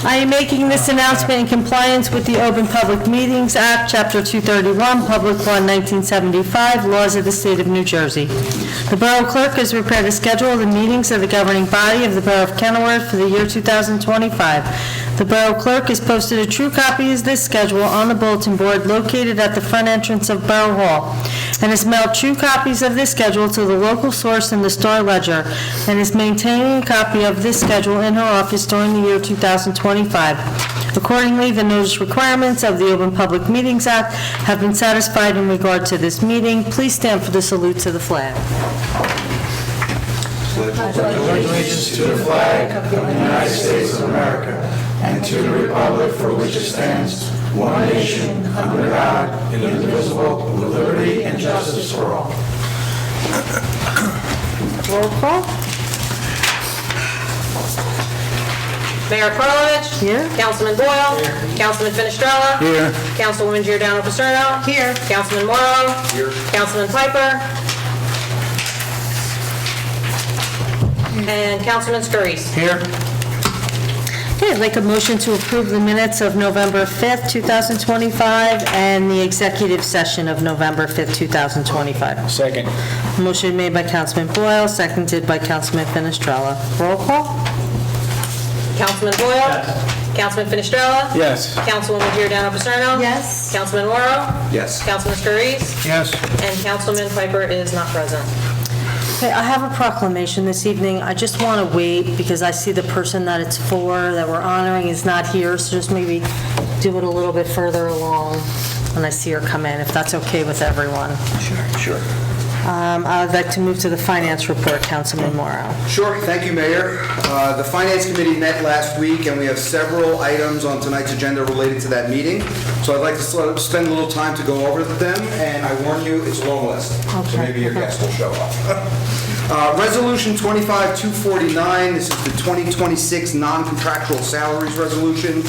I am making this announcement in compliance with the Open Public Meetings Act, Chapter 231, Public Law 1975, Laws of the State of New Jersey. The Borough Clerk has prepared a schedule of the meetings of the governing body of the Borough of Kenilworth for the year 2025. The Borough Clerk has posted a true copy of this schedule on the bulletin board located at the front entrance of Borough Hall, and has mailed true copies of this schedule to the local source in the Star Ledger, and is maintaining a copy of this schedule in her office during the year 2025. Accordingly, the notice requirements of the Open Public Meetings Act have been satisfied in regard to this meeting. Please stand for the salute to the flag. Pledge allegiance to the flag of the United States of America and to the republic for which it stands, one nation, under God, indivisible, with liberty and justice for all. Roll call. Mayor Karlovic. Here. Councilman Boyle. Here. Councilman Finestrella. Here. Councilwoman Giordano Paserno. Here. Councilman Morrow. Here. Councilman Piper. And Councilman Scurries. Here. Okay, I'd like a motion to approve the minutes of November 5th, 2025, and the executive session of November 5th, 2025. Second. Motion made by Councilman Boyle, seconded by Councilman Finestrella. Roll call? Councilman Boyle. Yes. Councilman Finestrella. Yes. Councilwoman Giordano Paserno. Yes. Councilman Morrow. Yes. Councilman Scurries. Yes. And Councilman Piper is not present. Okay, I have a proclamation this evening. I just want to wait because I see the person that it's for, that we're honoring, is not here, so just maybe do it a little bit further along when I see her come in, if that's okay with everyone. Sure. I would like to move to the finance report, Councilman Morrow. Sure, thank you, Mayor. The Finance Committee met last week, and we have several items on tonight's agenda related to that meeting. So I'd like to spend a little time to go over them, and I warn you, it's a long list. So maybe your guests will show up. Resolution 25-249, this is the 2026 non-contractual salaries resolution.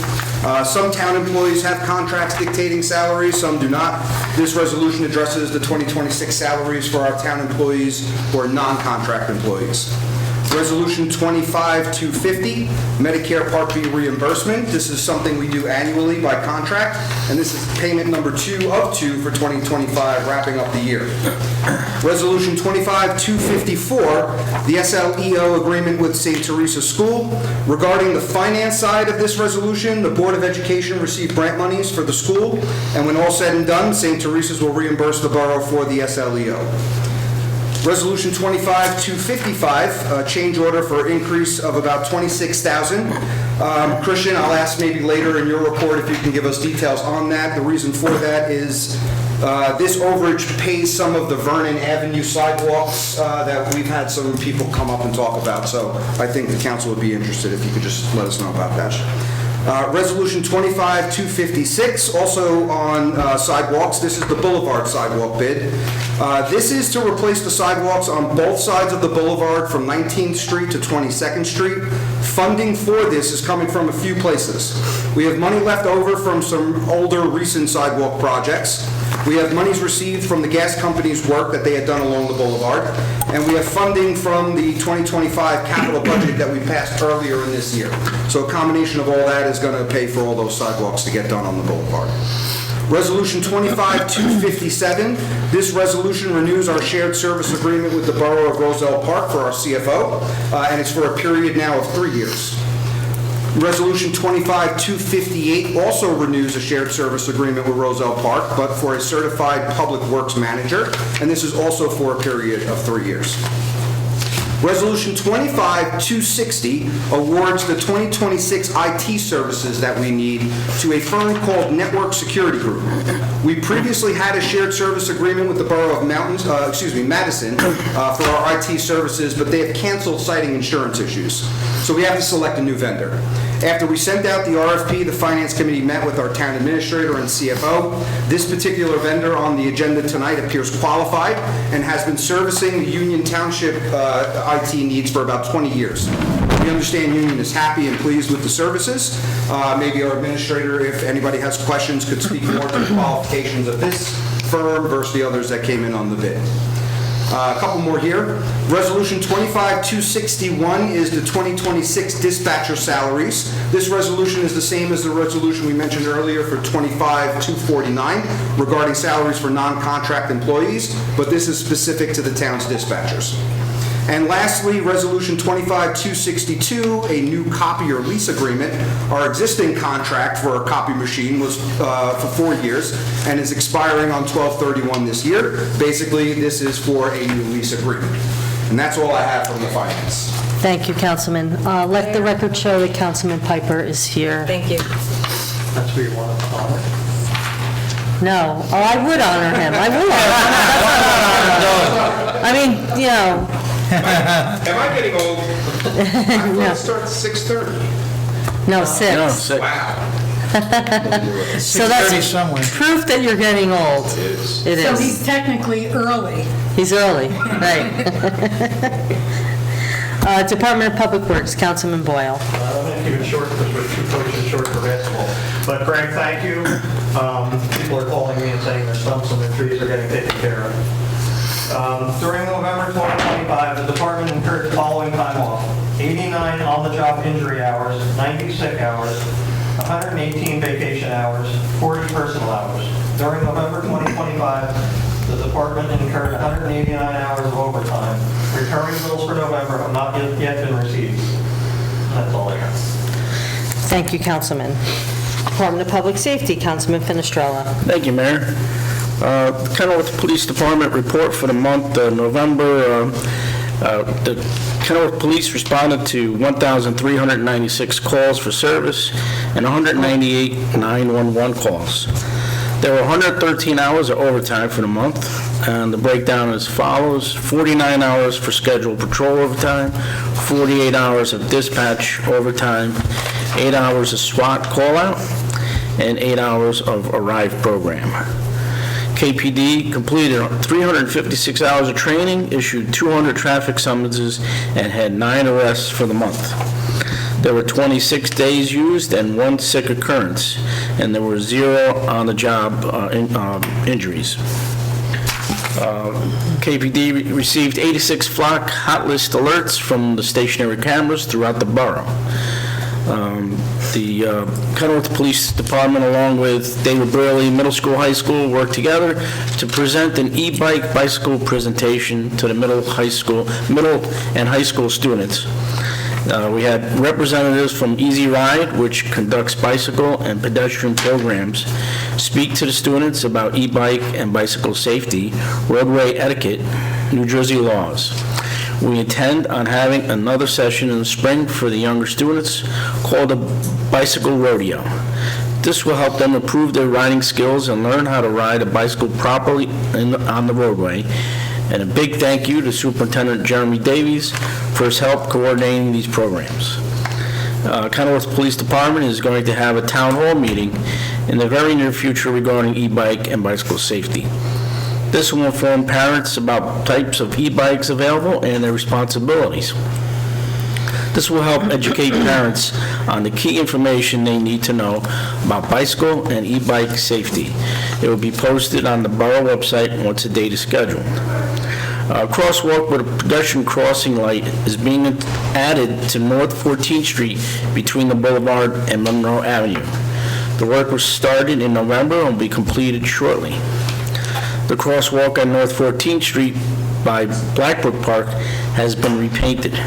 Some town employees have contracts dictating salaries, some do not. This resolution addresses the 2026 salaries for our town employees who are non-contract employees. Resolution 25-250, Medicare Part B reimbursement. This is something we do annually by contract, and this is payment number 2 of 2 for 2025, wrapping up the year. Resolution 25-254, the SLEO agreement with St. Teresa School. Regarding the finance side of this resolution, the Board of Education received grant monies for the school, and when all said and done, St. Teresa's will reimburse the borough for the SLEO. Resolution 25-255, change order for increase of about $26,000. Christian, I'll ask maybe later in your report if you can give us details on that. The reason for that is this overage pays some of the Vernon Avenue sidewalks that we've had some people come up and talk about. So I think the council would be interested if you could just let us know about that. Resolution 25-256, also on sidewalks. This is the Boulevard sidewalk bid. This is to replace the sidewalks on both sides of the boulevard from 19th Street to 22nd Street. Funding for this is coming from a few places. We have money left over from some older recent sidewalk projects. We have monies received from the gas company's work that they had done along the boulevard. And we have funding from the 2025 capital budget that we passed earlier in this year. So a combination of all that is going to pay for all those sidewalks to get done on the boulevard. Resolution 25-257. This resolution renews our shared service agreement with the Borough of Roselle Park for our CFO, and it's for a period now of 3 years. Resolution 25-258 also renews a shared service agreement with Roselle Park, but for a certified public works manager, and this is also for a period of 3 years. Resolution 25-260 awards the 2026 IT services that we need to a firm called Network Security Group. We previously had a shared service agreement with the Borough of Madison for our IT services, but they have canceled citing insurance issues. So we have to select a new vendor. After we sent out the RFP, the Finance Committee met with our town administrator and CFO. This particular vendor on the agenda tonight appears qualified and has been servicing the Union Township IT needs for about 20 years. We understand Union is happy and pleased with the services. Maybe our administrator, if anybody has questions, could speak more to the qualifications of this firm versus the others that came in on the bid. A couple more here. Resolution 25-261 is the 2026 dispatcher salaries. This resolution is the same as the resolution we mentioned earlier for 25-249 regarding salaries for non-contract employees, but this is specific to the town's dispatchers. And lastly, Resolution 25-262, a new copier lease agreement. Our existing contract for our copy machine was for 4 years and is expiring on 12/31 this year. Basically, this is for a new lease agreement. And that's all I have from the finance. Thank you, Councilman. Let the record show that Councilman Piper is here. Thank you. That's who you want to honor. No. Oh, I would honor him. I would. I mean, you know, Am I getting old? I thought it starts at 6:30. no, 6. Wow. So that's 6:30 somewhere. proof that you're getting old. It So is. he's technically early. He's early, right. Department of Public Works, Councilman Boyle. I'm going to keep it short because we're 2 coaches short for basketball. But Greg, thank you. People are calling me and saying their stumps and their trees are getting taken care of. During November 2025, the department incurred the following time off: 89 on-the-job injury hours, 90 sick hours, 118 vacation hours, 40 personal hours. During November 2025, the department incurred 189 hours of overtime. Recurring bills for November have not yet been received. That's all I have. Thank you, Councilman. Department of Public Safety, Councilman Finestrella. Thank you, Mayor. The Kenilworth Police Department report for the month of November. The Kenilworth Police responded to 1,396 calls for service and 198 911 calls. There were 113 hours of overtime for the month, and the breakdown is as follows: 49 hours for scheduled patrol overtime, 48 hours of dispatch overtime, 8 hours of SWAT call-out, and 8 hours of Arrive program. KPD completed 356 hours of training, issued 200 traffic summonses, and had 9 arrests for the month. There were 26 days used and 1 sick occurrence, and there were 0 on-the-job injuries. KPD received 86 flock hot list alerts from the stationary cameras throughout the borough. The Kenilworth Police Department, along with David Burley Middle School, High School, worked together to present an e-bike bicycle presentation to the middle and high school students. We had representatives from Easy Ride, which conducts bicycle and pedestrian programs, speak to the students about e-bike and bicycle safety, roadway etiquette, New Jersey laws. We intend on having another session in the spring for the younger students called a bicycle rodeo. This will help them improve their riding skills and learn how to ride a bicycle properly on the roadway. And a big thank you to Superintendent Jeremy Davies for his help coordinating these programs. Kenilworth Police Department is going to have a town hall meeting in the very near future regarding e-bike and bicycle safety. This will inform parents about types of e-bikes available and their responsibilities. This will help educate parents on the key information they need to know about bicycle and e-bike safety. It will be posted on the borough website once a date is scheduled. A crosswalk with a pedestrian crossing light is being added to North 14th Street between the Boulevard and Monroe Avenue. The work was started in November and will be completed shortly. The crosswalk on North 14th Street by Blackbrook Park has been repainted.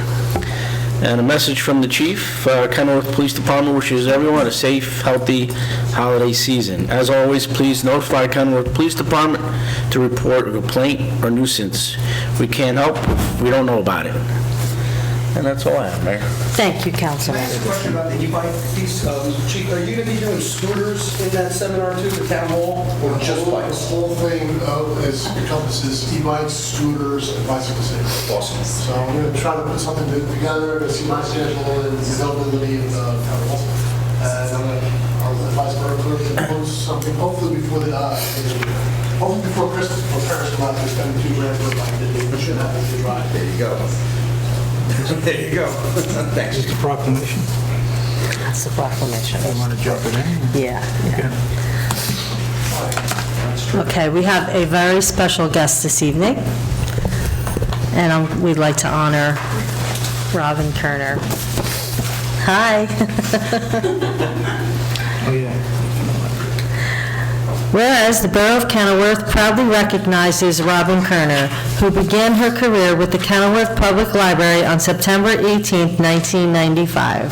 And a message from the chief, Kenilworth Police Department wishes everyone a safe, healthy holiday season. As always, please notify Kenilworth Police Department to report a complaint or nuisance. We can't help if we don't know about it. And that's all I have, Mayor. Thank you, Can I Councilman. ask a question about the e-bike piece? Chief, are you going to be doing scooters in that seminar too, the town hall, or just bikes? The whole thing encompasses e-bikes, scooters, and bicycle safety. Awesome. So I'm going to try to put something together to see my schedule and the availability of the town hall. And I'll advise Borough Clerk to post something, hopefully before Christmas, before parents come out to spend $2 grand for a bike. They should have a good ride. There you go. There you go. Thanks. Just a proclamation. That's the proclamation. You want to jump it in? Yeah. Okay, we have a very special guest this evening. And we'd like to honor Robin Kerner. Hi. Whereas the Borough of Kenilworth proudly recognizes Robin Kerner, who began her career with the Kenilworth Public Library on September 18, 1995.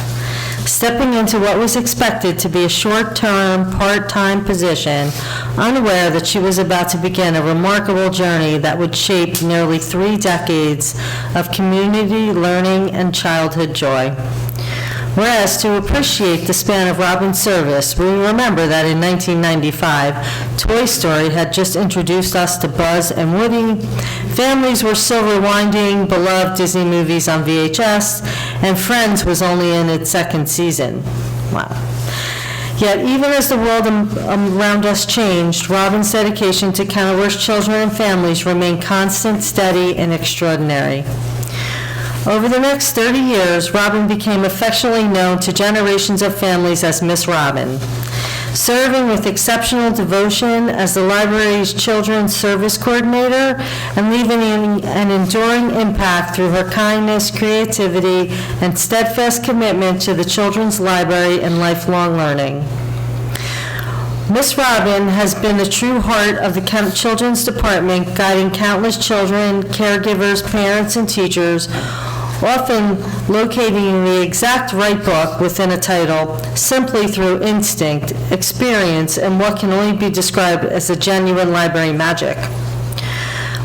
Stepping into what was expected to be a short-term, part-time position, unaware that she was about to begin a remarkable journey that would shape nearly 3 decades of community learning and childhood joy. Whereas to appreciate the span of Robin's service, we remember that in 1995, Toy Story had just introduced us to Buzz and Woody, families were still rewinding beloved Disney movies on VHS, and Friends was only in its 2nd season. Wow. Yet even as the world around us changed, Robin's dedication to Kenilworth's children and families remained constant, steady, and extraordinary. Over the next 30 years, Robin became affectionately known to generations of families as Miss Robin, serving with exceptional devotion as the library's children's service coordinator and leaving an enduring impact through her kindness, creativity, and steadfast commitment to the children's library and lifelong learning. Miss Robin has been the true heart of the Children's Department, guiding countless children, caregivers, parents, and teachers, often locating the exact right book within a title simply through instinct, experience, and what can only be described as a genuine library magic.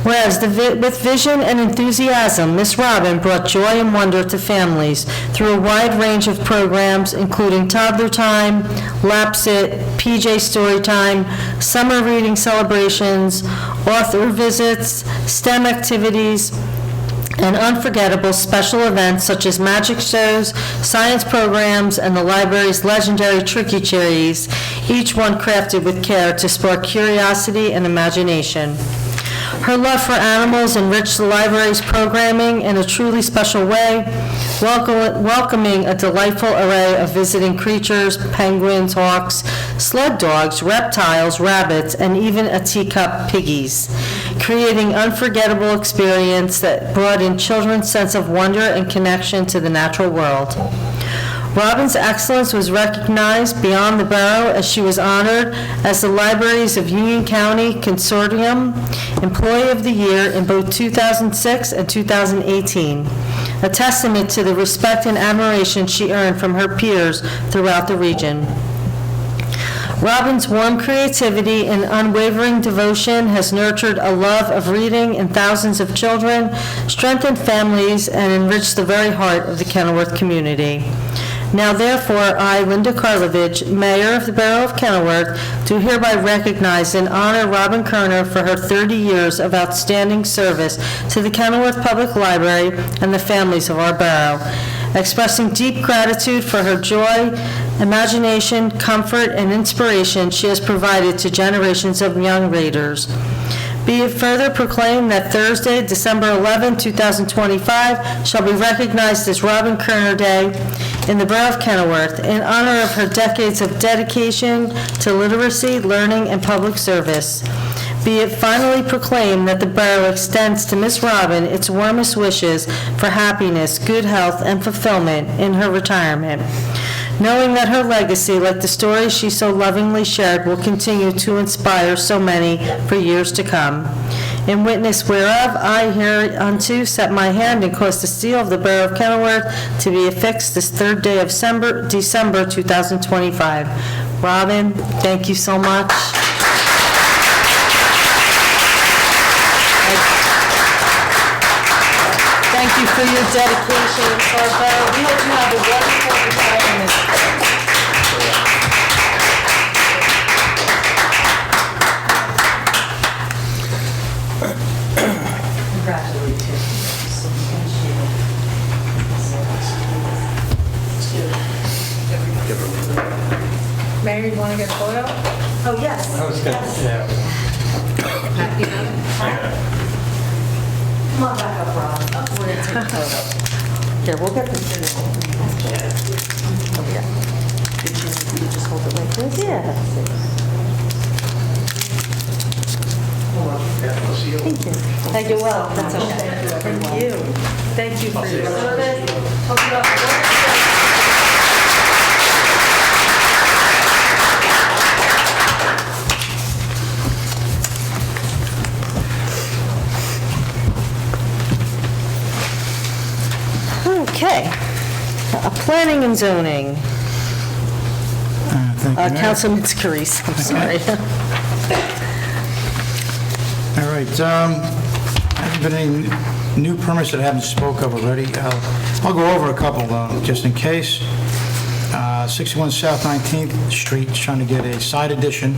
Whereas with vision and enthusiasm, Miss Robin brought joy and wonder to families through a wide range of programs, including Toddler Time, Lapsit, PJ Storytime, summer reading celebrations, author visits, STEM activities, and unforgettable special events such as magic shows, science programs, and the library's legendary Tricky Cherries, each one crafted with care to spark curiosity and imagination. Her love for animals enriched the library's programming in a truly special way, welcoming a delightful array of visiting creatures, penguins, hawks, sled dogs, reptiles, rabbits, and even a teacup piggies, creating unforgettable experience that brought in children's sense of wonder and connection to the natural world. Robin's excellence was recognized beyond the borough as she was honored as the Libraries of Union County Consortium Employee of the Year in both 2006 and 2018, a testament to the respect and admiration she earned from her peers throughout the region. Robin's warm creativity and unwavering devotion has nurtured a love of reading in thousands of children, strengthened families, and enriched the very heart of the Kenilworth community. Now therefore, I, Linda Karlovich, Mayor of the Borough of Kenilworth, do hereby recognize and honor Robin Kerner for her 30 years of outstanding service to the Kenilworth Public Library and the families of our borough, expressing deep gratitude for her joy, imagination, comfort, and inspiration she has provided to generations of young readers. Be it further proclaimed that Thursday, December 11, 2025, shall be recognized as Robin Kerner Day in the Borough of Kenilworth in honor of her decades of dedication to literacy, learning, and public service. Be it finally proclaimed that the borough extends to Miss Robin its warmest wishes for happiness, good health, and fulfillment in her retirement, knowing that her legacy, like the stories she so lovingly shared, will continue to inspire so many for years to come. In witness whereof, I hereunto set my hand and cause the seal of the Borough of Kenilworth to be affixed this 3rd day of December 2025. Robin, thank you so much. Thank you for your dedication to our borough. We hope you have a wonderful retirement. Mayor, you want to get a photo? Oh, yes. Happy Mother. Come on back up, Rob. We're going to take a photo. Here, we'll get this in. Oh, yeah. Did you just hold it like this? Yeah. Thank you. Thank you. Well, that's okay. Thank you. Thank you for your service. Hope you have a wonderful day. Okay. Planning and zoning. Thank you, Mayor. Councilman Scarice, I'm sorry. All right, hasn't been any new permits that I haven't spoke of already. I'll go over a couple, just in case. 61 South 19th Street, trying to get a side addition.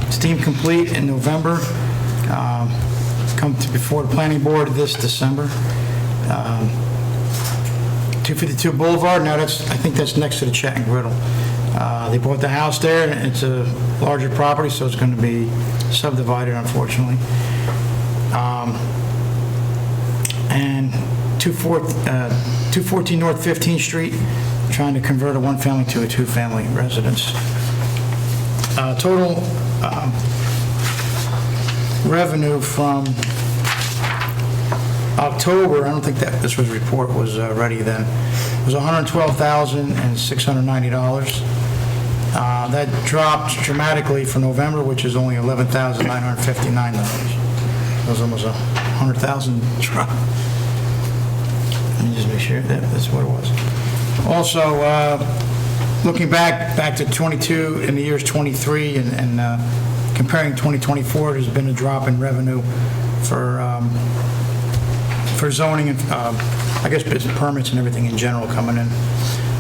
It's deemed complete in November. Come to before the planning board this December. 252 Boulevard, now I think that's next to the Chet and Griddle. They bought the house there, and it's a larger property, so it's going to be subdivided, unfortunately. And 214 North 15th Street, trying to convert a one-family to a two-family residence. Total revenue from October, I don't think that this report was ready then, was $112,690. That dropped dramatically for November, which is only $11,959. That was almost a $100,000 drop. Let me just make sure that's what it was. Also, looking back to 22 in the years 23 and comparing 2024, there's been a drop in revenue for zoning and, I guess, business permits and everything in general coming in.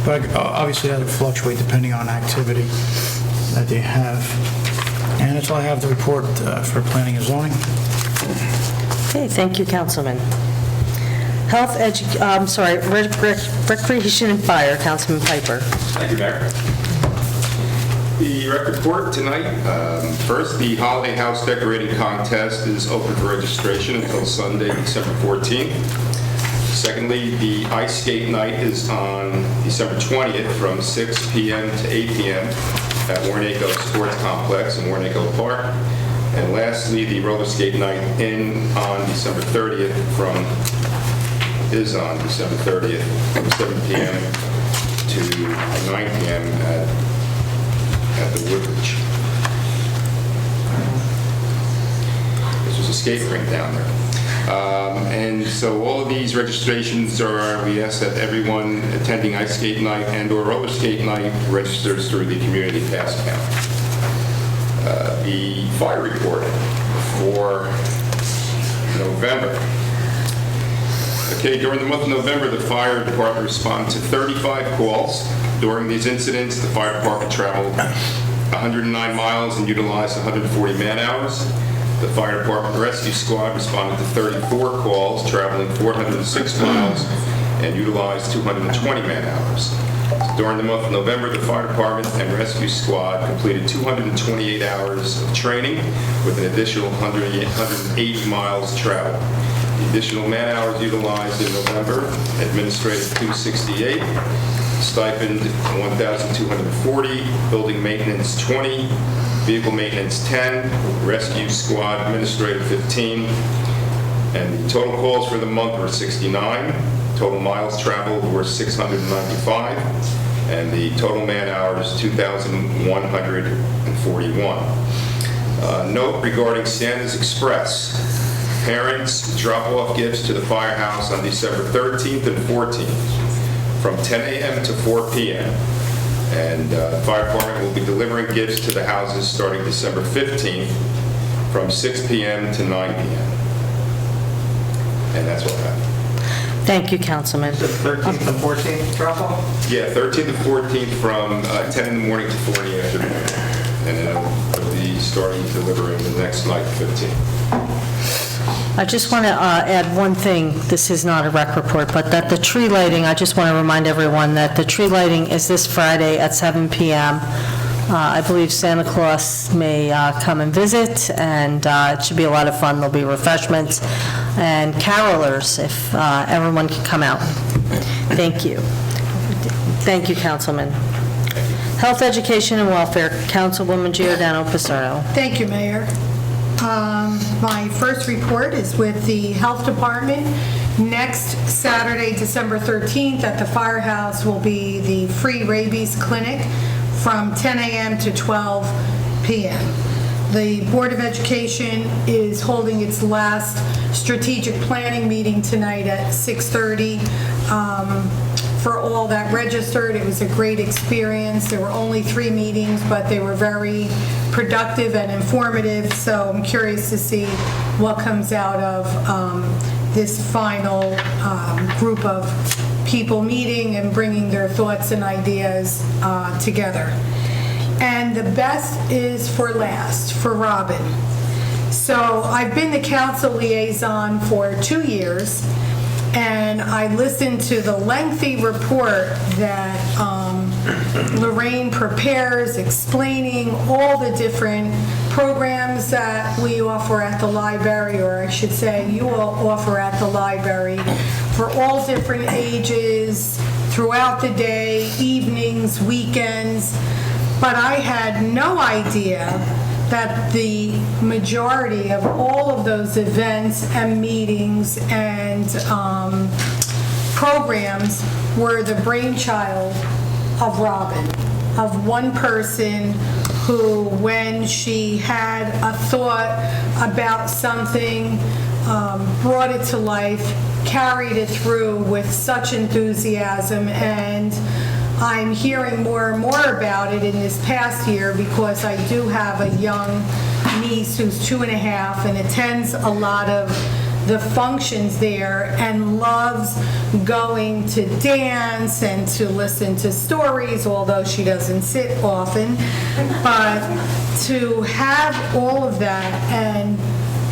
But obviously that would fluctuate depending on activity that they have. And that's all I have to report for planning and zoning. Okay, thank you, Councilman. Recreation and Fire, Councilman Piper. Thank you, Mayor. The rec report tonight, first, the Holiday House Decorating Contest is open for registration until Sunday, December 14th. Secondly, the Ice Skate Night is on December 20th from 6 p.m. to 8 p.m. at Warnaco Sports Complex in Warnaco Park. And lastly, the Roller Skate Night on December 30th from 7 p.m. to 9 p.m. at the Woodbridge. This was a skate rink down there. And so all of these registrations we ask that everyone attending Ice Skate Night and or Roller Skate Night registers through the Community Pass account. The fire report for November. Okay, during the month of November, the fire department responded to 35 calls. During these incidents, the fire department traveled 109 miles and utilized 140 man-hours. The fire department rescue squad responded to 34 calls, traveling 406 miles, and utilized 220 man-hours. During the month of November, the fire department and rescue squad completed 228 hours of training with an additional 180 miles traveled. The additional man-hours utilized in November: administrative 268, stipend 1,240, building maintenance 20, vehicle maintenance 10, rescue squad administrative 15, and the total calls for the month were 69. Total miles traveled were 695, and the total man-hours 2,141. Note regarding Santa's Express. Parents drop off gifts to the firehouse on December 13th and 14th from 10 a.m. to 4 p.m. And the fire department will be delivering gifts to the houses starting December 15th from 6 p.m. to 9 p.m. And that's what happened. Thank you, Councilman. The 13th and 14th drop off? Yeah, 13th and 14th from 10 in the morning to 4 in the afternoon. And then it'll be starting delivering the next night, 15th. I just want to add one thing. This is not a rec report, but that the tree lighting, I just want to remind everyone that the tree lighting is this Friday at 7 p.m. I believe Santa Claus may come and visit, and it should be a lot of fun. There'll be refreshments and carolers if everyone can come out. Thank you. Thank you, Councilman. Health, Education, and Welfare, Councilwoman Giordano Pissarro. Thank you, Mayor. My first report is with the Health Department. Next Saturday, December 13th, at the firehouse will be the free rabies clinic from 10 a.m. to 12 p.m. The Board of Education is holding its last strategic planning meeting tonight at 6:30. For all that registered, it was a great experience. There were only 3 meetings, but they were very productive and informative, so I'm curious to see what comes out of this final group of people meeting and bringing their thoughts and ideas together. And the best is for last, for Robin. So I've been the council liaison for 2 years, and I listened to the lengthy report that Lorraine prepares explaining all the different programs that we offer at the library, or I should say you all offer at the library, for all different ages, throughout the day, evenings, weekends. But I had no idea that the majority of all of those events and meetings and programs were the brainchild of Robin, of one person who, when she had a thought about something, brought it to life, carried it through with such enthusiasm, and I'm hearing more and more about it in this past year because I do have a young niece who's 2.5 and attends a lot of the functions there and loves going to dance and to listen to stories, although she doesn't sit often. But to have all of that, and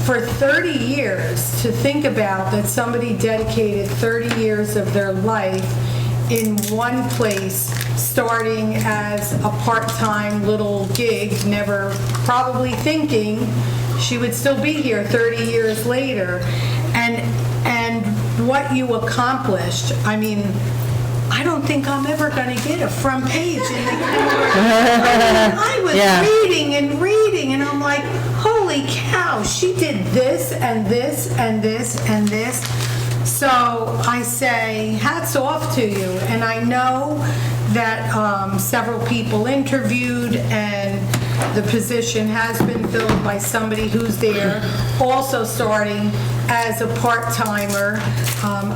for 30 years, to think about that somebody dedicated 30 years of their life in one place, starting as a part-time little gig, never probably thinking she would still be here 30 years later. And what you accomplished, I mean, I don't think I'm ever going to get a front page in the I was reading and reading, and I'm like, holy cow, she did this and this and this and this. So I say, hats off to you. And I know that several people interviewed, and the position has been filled by somebody who's there, also starting as a part-timer,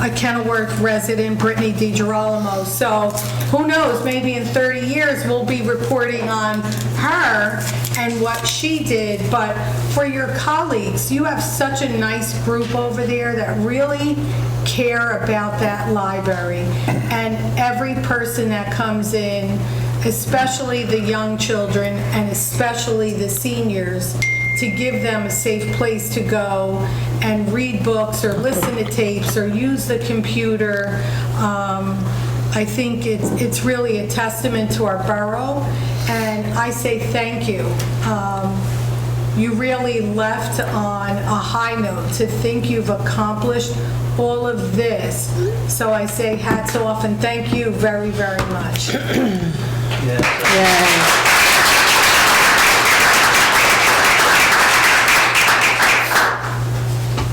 a Kenilworth resident, Brittany DiGirolamo. So who knows, maybe in 30 years we'll be reporting on her and what she did. But for your colleagues, you have such a nice group over there that really care about that library. And every person that comes in, especially the young children and especially the seniors, to give them a safe place to go and read books or listen to tapes or use the computer. I think it's really a testament to our borough, and I say thank you. You really left on a high note to think you've accomplished all of this. So I say hats off and thank you very, very much.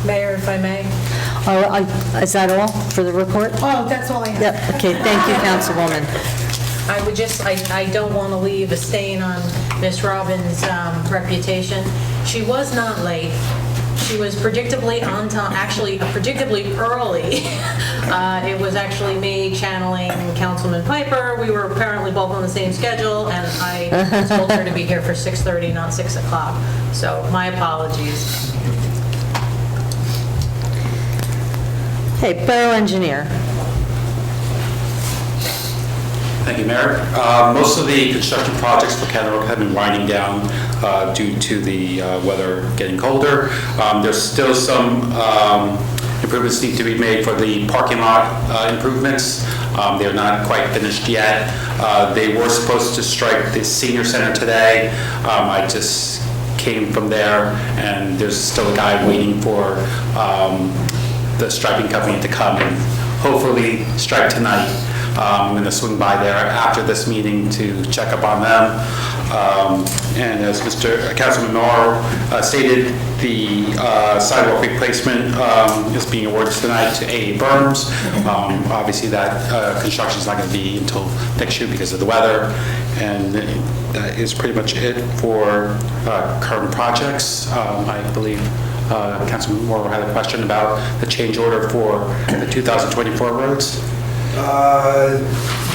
Mayor, if I may. Is that all for the report? Oh, that's all I have. Yep, okay, thank you, Councilwoman. I would just, I don't want to leave a stain on Miss Robbins' reputation. She was not late. She was predictably on time, actually predictably early. It was actually me channeling Councilman Piper. We were apparently both on the same schedule, and I told her to be here for 6:30, not 6 o'clock. So my apologies. Okay, Borough Engineer. Thank you, Mayor. Most of the construction projects for Kenilworth have been winding down due to the weather getting colder. There's still some improvements need to be made for the parking lot improvements. They're not quite finished yet. They were supposed to strike the senior center today. I just came from there, and there's still a guy waiting for the striping company to come and hopefully strike tonight. I'm going to swing by there after this meeting to check up on them. And as Councilman Morrow stated, the sidewalk replacement is being awarded tonight to A. Burns. Obviously, that construction is not going to be until next year because of the weather. And that is pretty much it for current projects. I believe Councilman Morrow had a question about the change order for the 2024 roads.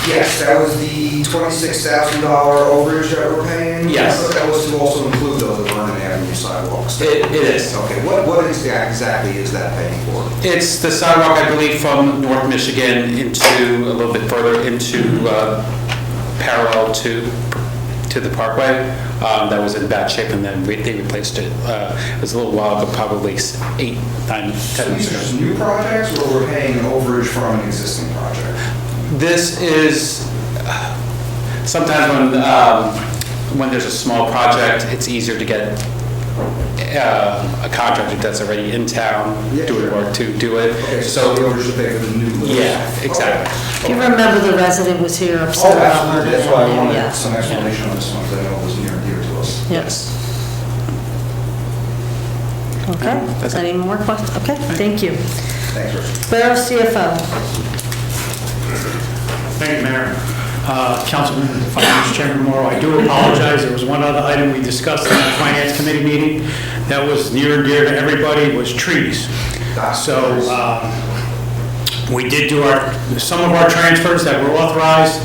Yes, that was the $26,000 overage that we're paying? Yes. I thought that was to also include those Vernon Avenue sidewalks. It is. Okay, what exactly is that paying for? It's the sidewalk, I believe, from North Michigan into, a little bit further into, parallel to the parkway. That was in bad shape, and then they replaced it. It was a little while, but probably 8, 9, 10 So these are months just ago. new projects, or we're paying an overage from an existing project? This is, sometimes when there's a small project, it's easier to get a contractor that's already in town doing work to do it. Okay, so the overage to pay for the new list? Yeah, exactly. If you remember, the resident was here upset Oh, about absolutely, that's why I wanted Yeah. some explanation on this one, because I know it was near and dear to us. Yes. Okay, That's it. any more questions? Okay, thank you. Thanks, Richard. Borough CFO. Thank you, Mayor. Councilman, Finance Chairman Morrow, I do apologize. There was one other item we discussed in the Finance Committee meeting that was near and dear to everybody, was trees. So we did do some of our transfers that were authorized.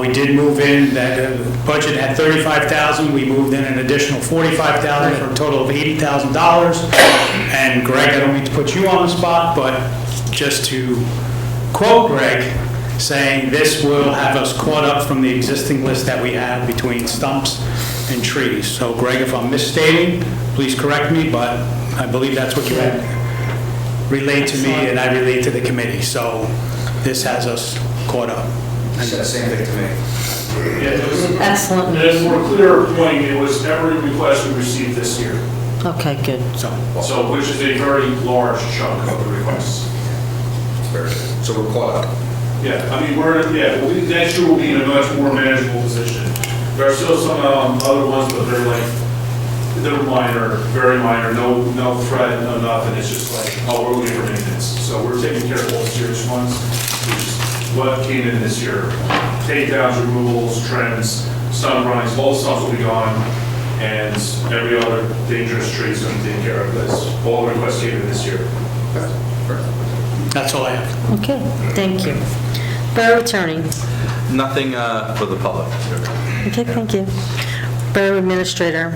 We did move in, that budget had $35,000. We moved in an additional $45,000 for a total of $80,000. And Greg, I don't mean to put you on the spot, but just to quote Greg, saying this will have us caught up from the existing list that we have between stumps and trees. So Greg, if I'm misstating, please correct me, but I believe that's what you had relayed to me and I relayed to the committee. So this has us caught up. You said the same thing to me. Excellent. And as a more clear point, it was every request we received this year, Okay, good. So so which is a very large chunk of the requests. Very good. So we're caught up. Yeah, I mean, next year we'll be in a much more manageable position. There are still some other ones, but they're minor, very minor, no threat, no nothing. It's just like, oh, we're looking for maintenance. So we're taking care of all the serious ones, which is what came in this year. Takedowns, removals, trims, sun runnings, all the stuff will be gone, and every other dangerous tree is going to be taken care of. That's all the requests came in this year. that's all I have. Okay, thank you. Borough Attorney. Nothing for the public. Okay, thank you. Borough Administrator.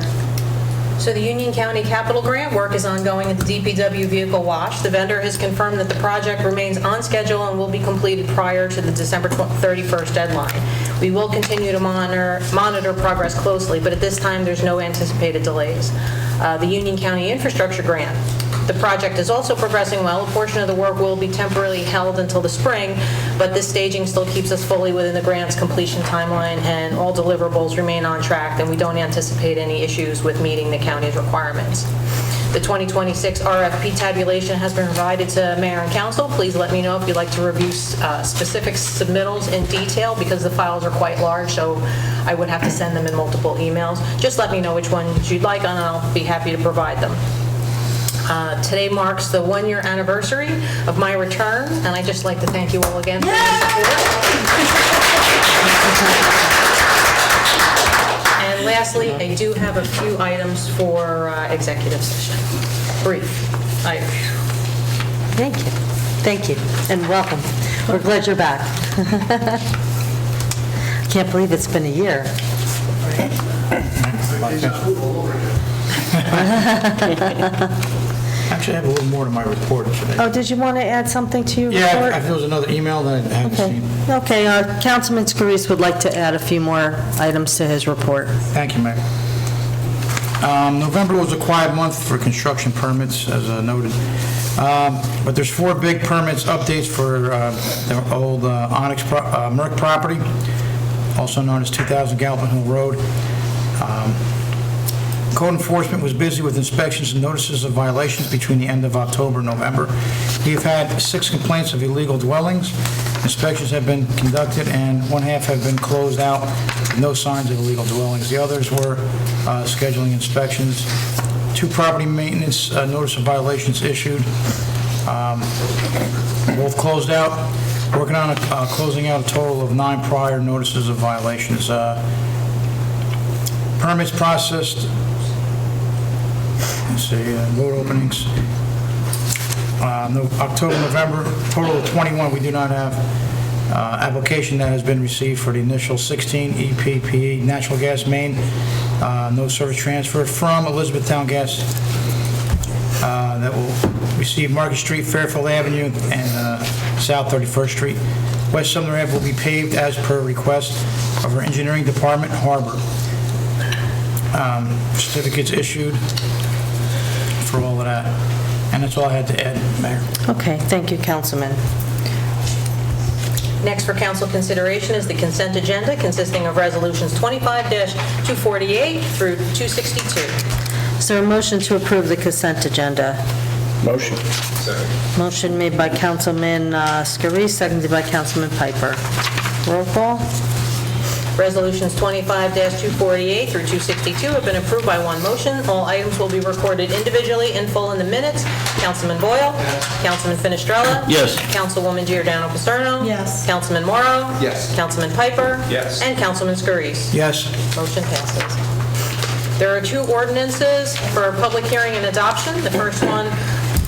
So the Union County Capital Grant work is ongoing at the DPW vehicle wash. The vendor has confirmed that the project remains on schedule and will be completed prior to the December 31st deadline. We will continue to monitor progress closely, but at this time, there's no anticipated delays. The Union County Infrastructure Grant. The project is also progressing well. A portion of the work will be temporarily held until the spring, but this staging still keeps us fully within the grant's completion timeline, and all deliverables remain on track, and we don't anticipate any issues with meeting the county's requirements. The 2026 RFP tabulation has been provided to Mayor and Council. Please let me know if you'd like to review specific submittals in detail, because the files are quite large, so I would have to send them in multiple emails. Just let me know which ones you'd like, and I'll be happy to provide them. Today marks the 1-year anniversary of my return, and I'd just like to thank you all again for your support. And lastly, I do have a few items for executive session. Brief items. Thank you, and welcome. We're glad you're back. Can't believe it's been a year. Actually, I have a little more to my report today. Oh, did you want to add something to your Yeah, report? if there was another email that I hadn't Okay, seen. okay, Councilman Scarice would like to add a few more items to his report. Thank you, Mayor. November was a quiet month for construction permits, as noted. But there's 4 big permits updates for the old Onyx Merck property, also known as 2000 Galvin Hill Road. Code enforcement was busy with inspections and notices of violations between the end of October and November. We've had 6 complaints of illegal dwellings Inspections have been conducted, and one half have been closed out, no signs of illegal dwellings. The others were scheduling inspections. 2 property maintenance notice of violations issued, both closed out. Working on closing out a total of 9 prior notices of violations. Permits processed, let's see, road openings. October, November, total of 21. We do not have application that has been received for the initial 16 EPPE natural gas main. No service transfer from Elizabethtown Gas that will receive Market Street, Fairfield Avenue, and South 31st Street. West Sumner Ave will be paved as per request of our engineering department, Harbor. Certificates issued for all of that. And that's all I had to add, Mayor. Okay, thank you, Councilman. Next for council consideration is the consent agenda consisting of resolutions 25-248 through 262. Is there a motion to approve the consent agenda? Motion. Motion made by Councilman Scarice, seconded by Councilman Piper. Roll call? Resolutions 25-248 through 262 have been approved by one motion. All items will be recorded individually in full in the minutes. Councilman Boyle? Yes. Councilman Finestrella? Yes. Councilwoman Giordano Paserno? Yes. Councilman Morrow? Yes. Councilman Piper? Yes. And Councilman Scarice? Yes. Motion passes. There are 2 ordinances for public hearing and adoption. The first one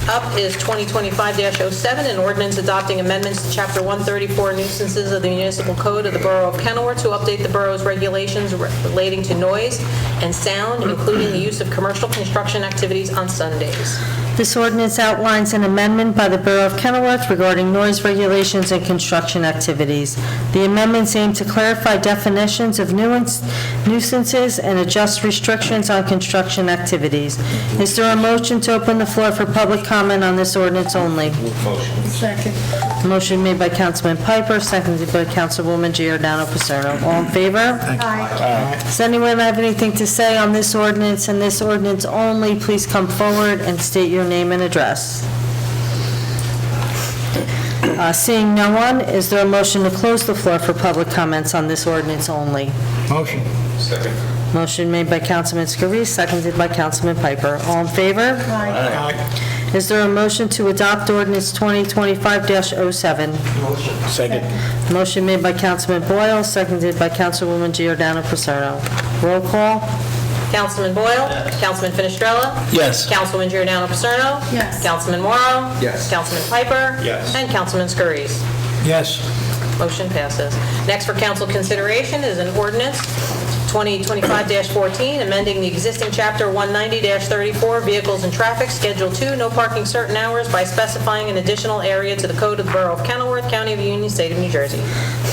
up is 2025-07, an ordinance adopting amendments to Chapter 134 nuisances of the Municipal Code of the Borough of Kenilworth to update the borough's regulations relating to noise and sound, including the use of commercial construction activities on Sundays. This ordinance outlines an amendment by the Borough of Kenilworth regarding noise regulations and construction activities. The amendments aim to clarify definitions of nuisances and adjust restrictions on construction activities. Is there a motion to open the floor for public comment on this ordinance only? Second. Motion made by Councilman Piper, seconded by Councilwoman Giordano Paserno. All in favor? Aye. Does anyone have anything to say on this ordinance and this ordinance only? Please come forward and state your name and address. Seeing no one, is there a motion to close the floor for public comments on this ordinance only? Motion. Second. Motion made by Councilman Scarice, seconded by Councilman Piper. All in favor? Aye. Is there a motion to adopt ordinance 2025-07? Second. Motion made by Councilman Boyle, seconded by Councilwoman Giordano Paserno. Roll call? Councilman Boyle? Councilman Finestrella? Yes. Councilwoman Giordano Paserno? Yes. Councilman Morrow? Yes. Councilman Piper? Yes. And Councilman Scarice? Yes. Motion passes. Next for council consideration is an ordinance 2025-14, amending the existing Chapter 190-34, Vehicles and Traffic, Schedule 2, no parking certain hours, by specifying an additional area to the Code of the Borough of Kenilworth, County of Union, State of New Jersey.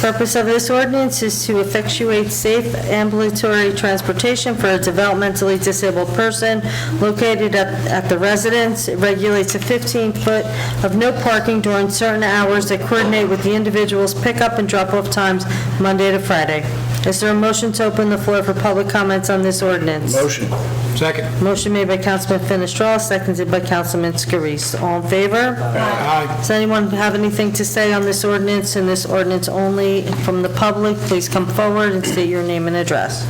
Purpose of this ordinance is to effectuate safe ambulatory transportation for a developmentally disabled person located at the residence. It regulates a 15-foot of no parking during certain hours that coordinate with the individual's pickup and drop-off times Monday to Friday. Is there a motion to open the floor for public comments on this ordinance? Motion. Second. Motion made by Councilman Finestrella, seconded by Councilman Scarice. All in favor? Aye. Does anyone have anything to say on this ordinance and this ordinance only from the public? Please come forward and state your name and address.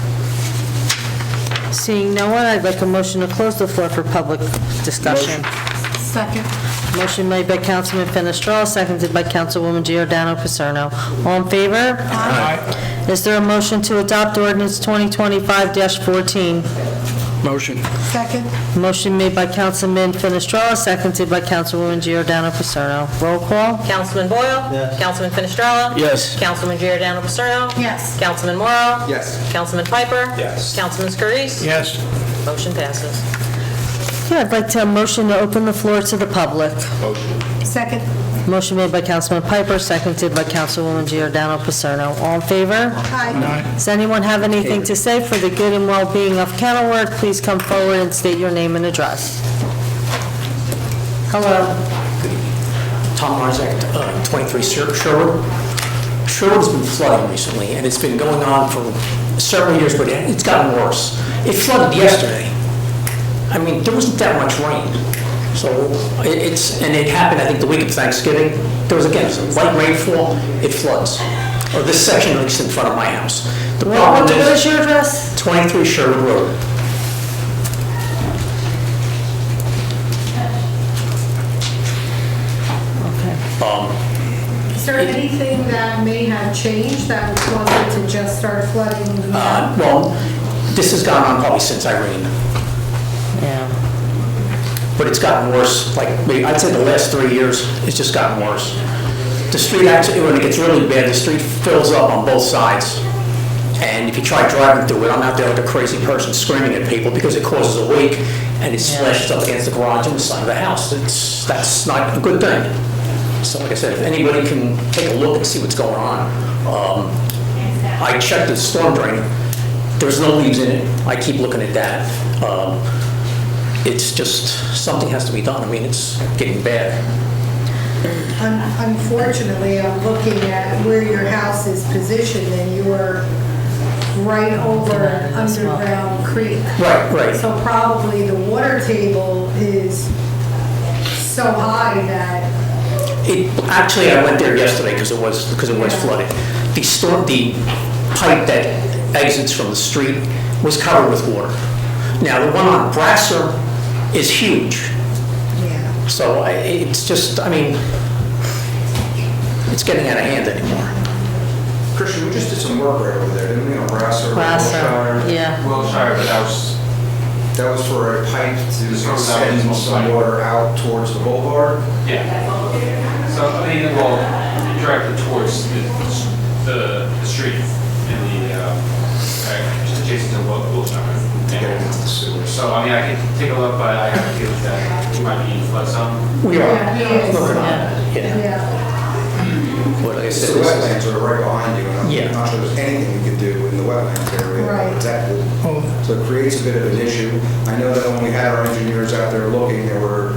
Seeing no one, I'd like a motion to close the floor for public discussion. Second. Motion made by Councilman Finestrella, seconded by Councilwoman Giordano Paserno. All in favor? Aye. Is there a motion to adopt ordinance 2025-14? Motion. Second. Motion made by Councilman Finestrella, seconded by Councilwoman Giordano Paserno. Roll call? Councilman Boyle? Yes. Councilman Finestrella? Yes. Councilman Giordano Paserno? Yes. Councilman Morrow? Yes. Councilman Piper? Yes. Councilman Scarice? Yes. Motion passes. Yeah, I'd like to motion to open the floor to the public. Motion. Second. Motion made by Councilman Piper, seconded by Councilwoman Giordano Paserno. All in favor? Aye. Does anyone have anything to say for the good and well-being of Kenilworth? Please come forward and state your name and address. Hello. Tom Marzak, 23 Sherwood. Sherwood's been flooding recently, and it's been going on for several years, but it's gotten worse. It flooded yesterday. I mean, there wasn't that much rain. So and it happened, I think, the week of Thanksgiving. There was, again, some light rainfall, it floods. Or this section, at least in front of my house. The problem What is is your address? 23 Sherwood Road. Is there anything that may have changed that would cause it to just start flooding now? Well, this has gone on probably since Irene. Yeah. But it's gotten worse, like, maybe, I'd say the last 3 years, it's just gotten worse. The street actually, when it gets really bad, the street fills up on both sides. And if you try driving through it, I'm out there like a crazy person screaming at people because it causes a leak and it splashes up against the garage and the side of the house. That's not a good thing. So like I said, if anybody can take a look and see what's going on. I checked the storm drain. There's no leaves in it. I keep looking at that. It's just, something has to be done. I mean, it's getting bad. Unfortunately, I'm looking at where your house is positioned, and you're right over Underground Creek. Right. So probably the water table is so high that... Actually, I went there yesterday because it was flooded. The pipe that exits from the street was covered with water. Now, the one on Brasser is huge. Yeah. So it's just, I mean, it's getting out of hand anymore. Christian, we just did some work right over there, didn't we, on Brasser? Brasser, yeah. Wilshire, but That was for a pipe to send some water out towards the boulevard? Yeah. So, I mean, well, directed towards the street in just adjacent to Wilshire. To get into the sewer. So, I mean, I can take a look, but I have a feeling that we might be in flood zone. We are. Yeah. But like I The said, wetlands are right behind you, and Yeah. I'm not sure there's anything you can do in the wetlands area. Right. Exactly. So it creates a bit of an issue. I know that when we had our engineers out there looking, there were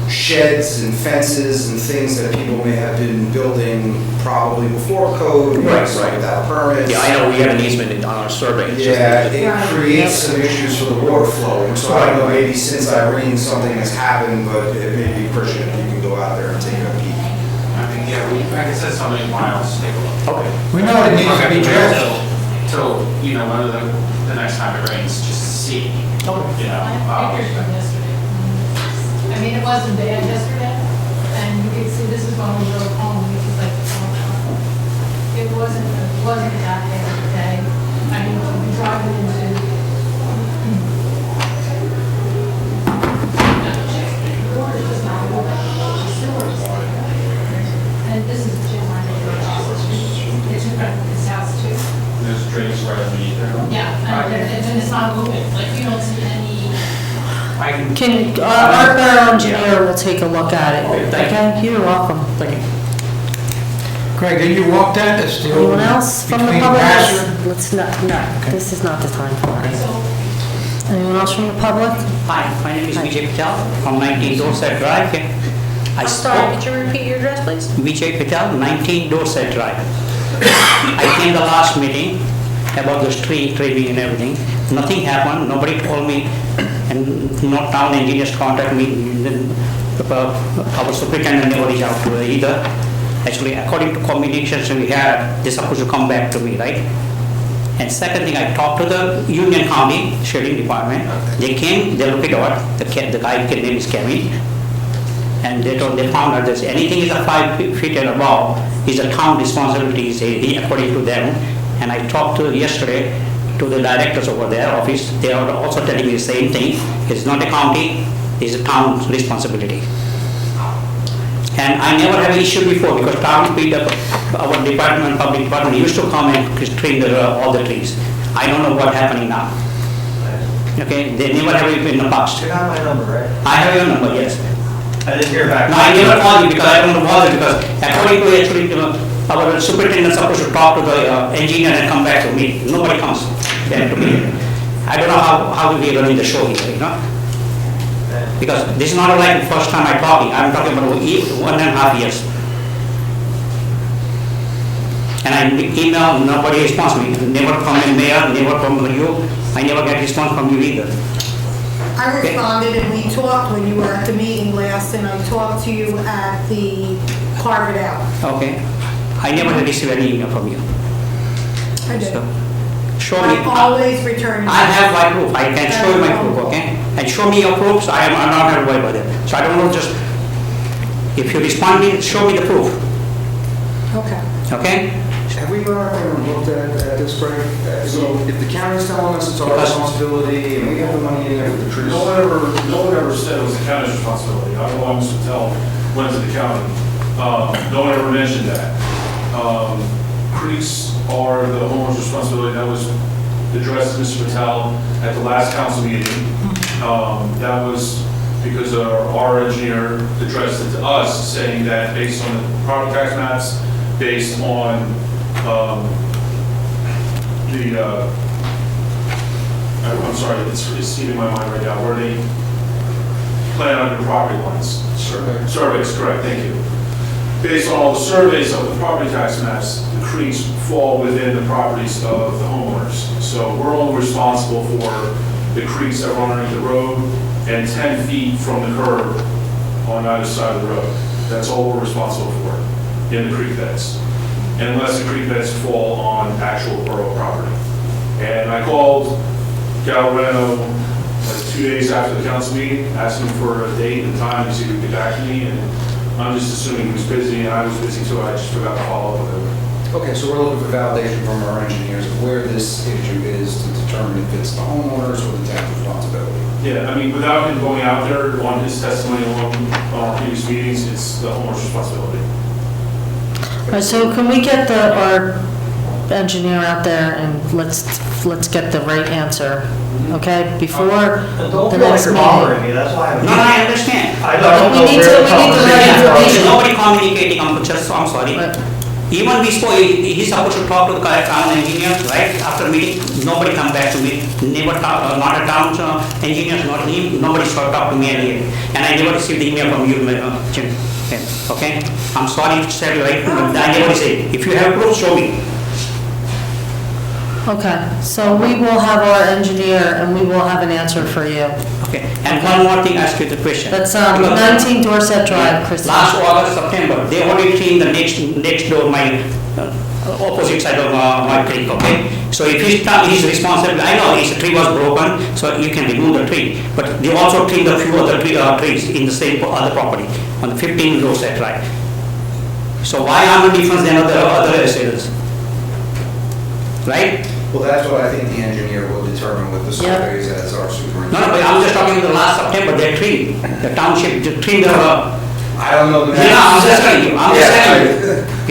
sheds and fences and things that people may have been building probably before code, Right. without permits. yeah, I know we have an easement on our survey. It's just- Yeah, it creates some issues for the water flow. So I don't know, maybe since Irene, something has happened, but it may be Christian, if you can go out there and take a peek. I mean, yeah, I can send somebody in my house to take a look. Okay. We know it needs to be addressed. Till, whether the next time it rains, just to see, Pictures from yesterday. I mean, it wasn't bad yesterday, and you can see this is when we drove home, which is like, it wasn't that bad today. I mean, when we drive into. Water is not over, sewers. And this is Jim, my neighbor's house, it's in front of his house too. there's drains right underneath there. Yeah, and it's not moving, like, you don't see any. I can. Our borough engineer will take a look at it. Okay, you're welcome. Thank you. Greg, did you walk that? That's the Anyone else from the between public? Vassar- Let's not, no, this is not the time for that. Anyone else from the public? Hi, my name is Vijay Patel from 19 Dorset Drive. I'm sorry, could you repeat your address, please? Vijay Patel, 19 Dorset Drive. I came the last meeting about the street trimming and everything. Nothing happened, nobody told me, and no town engineers contact me. Our superintendent never reached out to her either. Actually, according to communications we had, they're supposed to come back to me, right? And second thing, I talked to the Union County Shading Department. They came, they looked at it, the guy name is Kevin, and they found out that anything is a 5 feet and above is a town responsibility, according to them. And I talked to yesterday to the directors over their office. They are also telling me the same thing. It's not a county, it's a town's responsibility. And I never had an issue before because town picked up our department, public department used to come and trim all the trees. I don't know what's happening now. Okay, they never have it in the past. You have my number, right? I have your number, yes. I didn't hear back. No, I never called you because I don't know bother because according to actually, our superintendent is supposed to talk to the engineer and come back to me. Nobody comes back to me. I don't know how we are running the show here, Because this is not like the first time I'm talking. I'm talking about 1.5 years. And I email, nobody responds me. Never from the mayor, never from you. I never get response from you either. I responded and we talked when you were at the meeting last, and I talked to you at the Carve It Out. Okay. I never received any email from you. I did. So, show me. I always return. I have my proof. I can show you my proof, okay? And show me your proofs. I'm not worried about it. So I don't know, just, if you respond me, show me the proof, Okay. okay? Have we gone out there and looked at this, Greg? So if the county's telling us it's our responsibility and we have the money in there for the trees. No one ever said it was the county's responsibility. I don't want Mr. Patel went to the county. No one ever mentioned that. Creeks are the homeowner's responsibility. That was addressed to Mr. Patel at the last council meeting. That was because our engineer addressed it to us, saying that based on the property tax maps, based on I'm sorry, it's escaping my mind right now, where they plan on your property lines. Surveys, correct, thank you. Based on all the surveys of the property tax maps, the creeks fall within the properties of the homeowners. So we're only responsible for the creeks that run underneath the road and 10 feet from the curb on either side of the road. That's all we're responsible for in the creek beds, unless the creek beds fall on actual borough property. And I called Galvano like 2 days after the council meeting, asking for a date and time to see if he could get back to me, and I'm just assuming he was busy, and I was busy too, I just forgot to follow up with him. Okay, so we're looking for validation from our engineers of where this issue is to determine if it's the homeowners or the town's responsibility. Yeah, I mean, without him going out there on his testimony on our previous meetings, it's the homeowner's responsibility. All right, so can we get our engineer out there and let's get the right answer, okay, before the next meeting? That's why No, I understand. We need the right information. Nobody communicating, I'm sorry. Even we spoke, he's supposed to talk to the town engineer, right, after meeting, nobody come back to me, never talk, not a town engineer, not him, nobody talk to me again. And I never received the email from you, Jim, okay? I'm sorry to say right, but I never say, if you have proof, show me. Okay, so we will have our engineer and we will have an answer for you. Okay, and one more thing, ask you the question. That's 19 Dorset Drive, Christie. Last August, September, they already cleaned the next door, my opposite side of my creek, okay? So if he's responsible, I know his tree was broken, so you can remove the tree. But they also cleaned a few other trees in the same other property, on the 15 Dorset Drive. So why am I different than other residents? Right? Well, that's what I think the engineer will determine with the surveys as our superintendent. No, but I'm just talking the last September, they cleaned, the township, they cleaned the... I don't know the matter. I'm just telling you,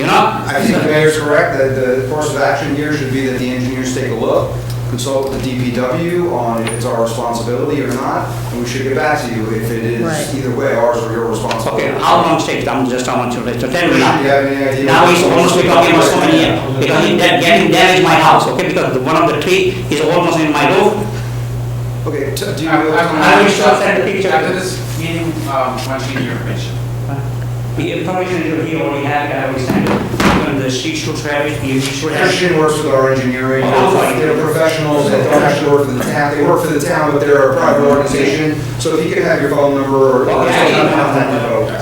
you know? I think the mayor's correct, that the course of action here should be that the engineers take a look, consult with the DPW on if it's our responsibility or not, and we should get back to you if it is either way, ours or your responsibility. Okay, how long takes? I want you to tell me now. Do you have any idea? Now he's almost talking about so many years, because he's getting damaged my house, okay, because one of the tree is almost in my roof. Okay, do you... I will show send the picture. After this meeting, once you need your information. The information he already had, I already sent it. When the sheet should have it, you should have it. Christian works with our engineering. They're professionals that don't actually work for the town. They work for the town, but they're a private organization. So if you could have your phone number or... No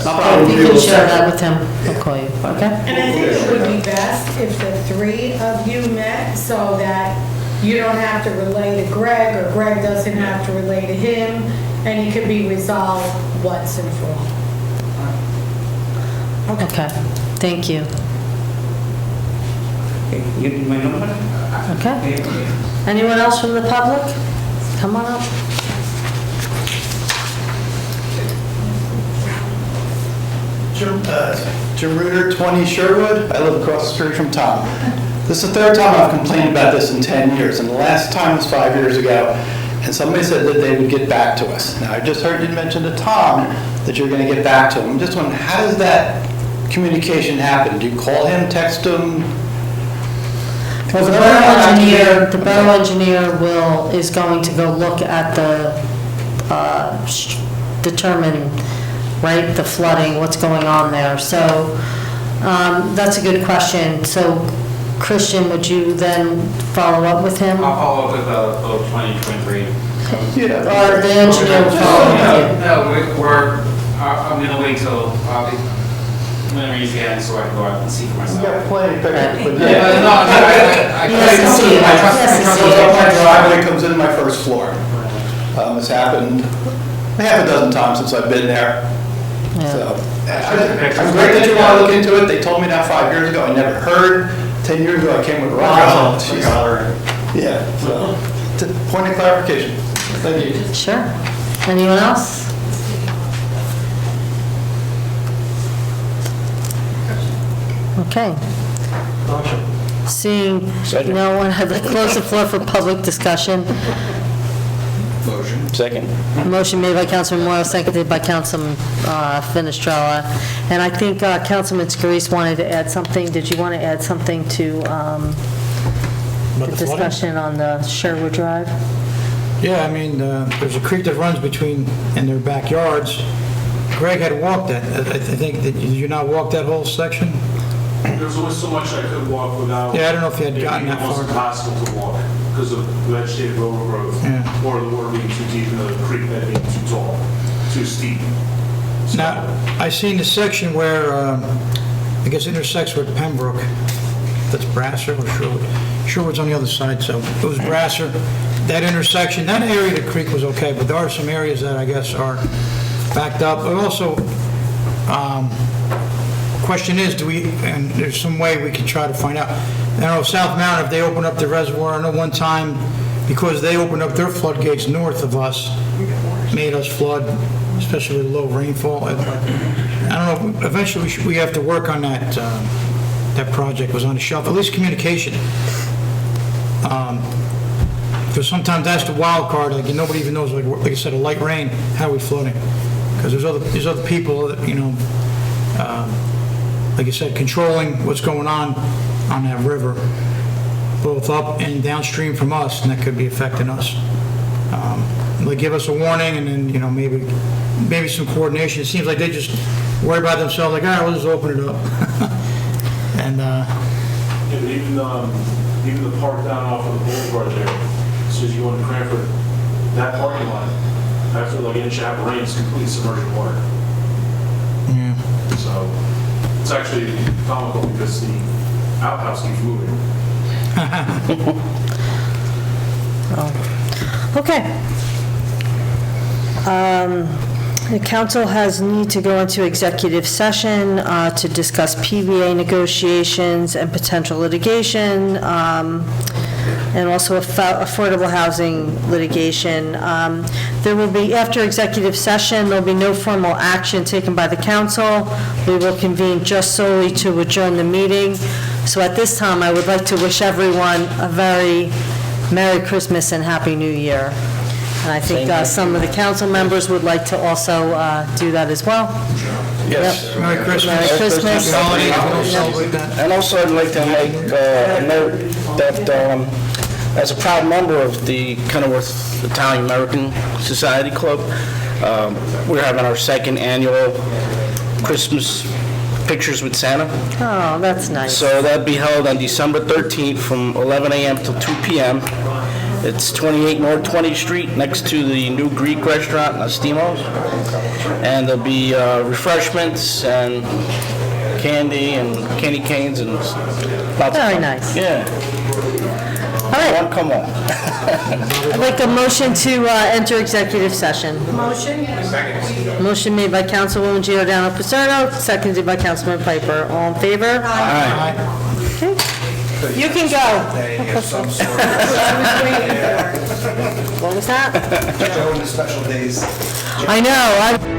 problem. You can share that with him, he'll call you, okay? And I think it would be best if the three of you met so that you don't have to relay to Greg or Greg doesn't have to relay to him, and it can be resolved once and for all. Okay, thank you. Okay, you need my number? Okay. Anyone else from the public? Come on up. Jim Reuter, 20 Sherwood. I live across the street from Tom. This is the third time I've complained about this in 10 years, and the last time was 5 years ago, and somebody said that they would get back to us. Now, I just heard you mention to Tom that you're going to get back to him. I'm just wondering, how does that communication happen? Do you call him, text him? Well, the borough engineer is going to go look at determine, right, the flooding, what's going on there. So that's a good question. So Christian, would you then follow up with him? I'll follow up with 2023. Or the engineer will follow with you? No, I'm gonna wait till, I'm gonna raise the hand so I can go out and see for myself. plenty of pictures, but No, I Yes, to see it. I Yes, to trust see it. my driveway comes into my first floor. It's happened half a dozen times since I've been there. So, I'm great that you want to look into it. They told me that 5 years ago. I never heard. 10 years ago, I came with Rob. Yeah, so, point of clarification. Thank you. Sure. Anyone else? Okay. Seeing no one, I'd like to close the floor for public discussion. Motion. Second. Motion made by Councilman Moyle, seconded by Councilman Finestrella. And I think Councilman Scarice wanted to add something. Did you want to add something to the discussion on the Sherwood Drive? Yeah, I mean, there's a creek that runs between, in their backyards. Greg had walked that. I think, did you not walk that whole section? There's only so much I could walk without. Yeah, I don't know if you had gotten that It was far. impossible to walk because of vegetated overgrowth. Yeah. Or the water being too deep and the creek bed being too tall, too steep. Now, I seen the section where, I guess intersects with Pembroke. That's Brasser or Sherwood? Sherwood's on the other side, so it was Brasser. That intersection, that area of the creek was okay, but there are some areas that I guess are backed up. But also, question is, and there's some way we can try to find out. I don't know, South Mountain, if they open up the reservoir, I know one time, because they opened up their floodgates north of us, made us flood, especially with low rainfall. I don't know, eventually we have to work on that, that project was on the shelf, at least communication. Because sometimes that's the wild card, like nobody even knows, like I said, a light rain, how are we flooding? Because there's other people that, like I said, controlling what's going on that river, both up and downstream from us, and that could be affecting us. They give us a warning, and then, maybe some coordination. It seems like they just worry about themselves, like, all right, we'll just open it up. And, Yeah, but even the park down off of the boulevard there, as soon as you go into Cranford, that parking lot, after like an inch and a half of rain, is completely submerged in water. Yeah. So it's actually comical because the outhouse keeps moving. Okay. The council has need to go into executive session to discuss PVA negotiations and potential litigation, and also affordable housing litigation. There will be, after executive session, there'll be no formal action taken by the council. We will convene just solely to adjourn the meeting. So at this time, I would like to wish everyone a very Merry Christmas and Happy New Year. And I think some of the council members would like to also do that as well. Yes. Yep. Merry Christmas. Merry Christmas. And also, I'd like to make a note that as a proud member of the Kenilworth Italian American Society Club, we're having our second annual Christmas Pictures with Santa. Oh, that's nice. So that'll be held on December 13th from 11 a.m. till 2 p.m. It's 28 North 20th Street, next to the new Greek restaurant, Nastimo's. And there'll be refreshments and candy and candy canes and lots of Very fun. nice. Yeah. All right. Come on. I'd like a motion to enter executive session. Motion? Motion made by Councilwoman Giordano Paserno, seconded by Councilman Piper. All in favor? Aye. Okay. You can go. Day of some sort. What was that? Showing the special days. I know.